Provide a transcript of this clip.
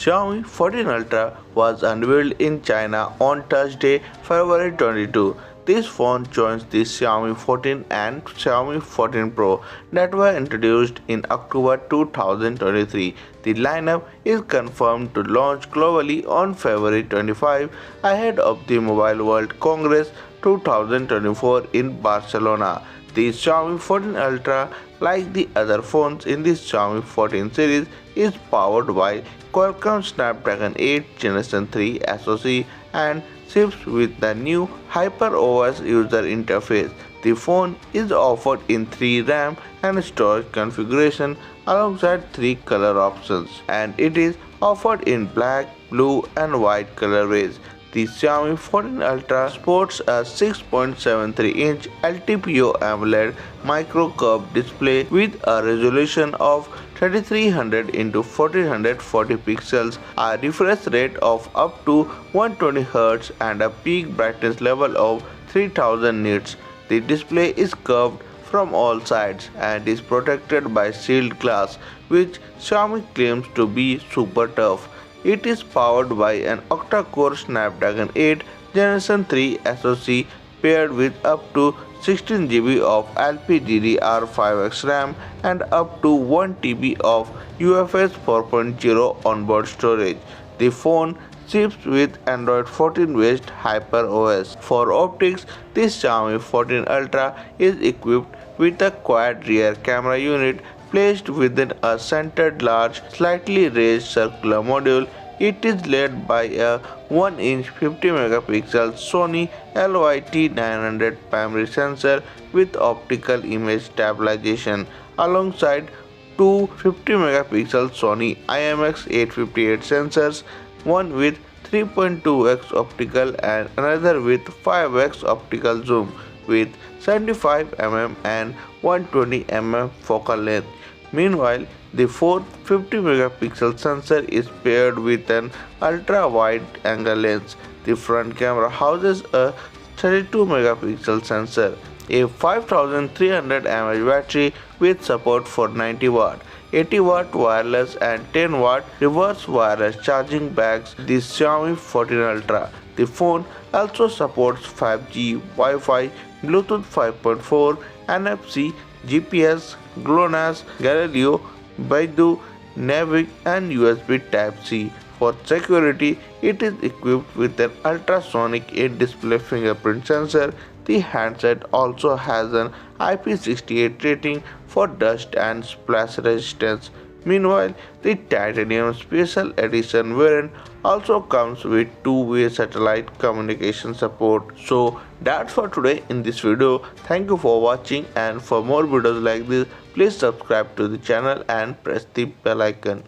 Xiaomi 14 Ultra was unveiled in China on Thursday, February 22. This phone joins the Xiaomi 14 and Xiaomi 14 Pro that were introduced in October 2023. The lineup is confirmed to launch globally on February 25 ahead of the Mobile World Congress 2024 in Barcelona. The Xiaomi 14 Ultra, like the other phones in the Xiaomi 14 series, is powered by Qualcomm Snapdragon 8 Gen 3 SoC and ships with the new HyperOS user interface. The phone is offered in 3 RAM and storage configuration alongside 3 color options, and it is offered in black, blue and white colorways. The Xiaomi 14 Ultra sports a 6.73-inch LTPO AMOLED micro-curved display with a resolution of 3300 x 1440 pixels, a refresh rate of up to 120 Hz and a peak brightness level of 3000 nits. The display is curved from all sides and is protected by sealed glass, which Xiaomi claims to be super tough. It is powered by an octa-core Snapdragon 8 Gen 3 SoC paired with up to 16 GB of LPDDR5X RAM and up to 1 TB of UFS 4.0 onboard storage. The phone ships with Android 14 based HyperOS. For optics, this Xiaomi 14 Ultra is equipped with a quad rear camera unit placed within a centered large, slightly raised circular module. It is led by a 1-inch 50-megapixel Sony LYT900 primary sensor with optical image stabilization alongside two 50-megapixel Sony IMX858 sensors, one with 3.2x optical and another with 5x optical zoom with 75 mm and 120 mm focal length. Meanwhile, the fourth 50-megapixel sensor is paired with an ultra-wide angle lens. The front camera houses a 32-megapixel sensor, a 5300 mAh battery with support for 90 watt, 80 watt wireless and 10 watt reverse wireless charging bags. The Xiaomi 14 Ultra. The phone also supports 5G, Wi-Fi, Bluetooth 5.4, NFC, GPS, GLONASS, Galileo, Baidu, Navic and USB Type-C. For security, it is equipped with an ultrasonic in-display fingerprint sensor. The handset also has an IP68 rating for dust and splash resistance. Meanwhile, the Titanium Special Edition variant also comes with two-way satellite communication support. So that's for today in this video. Thank you for watching, and for more videos like this, please subscribe to the channel and press the bell icon.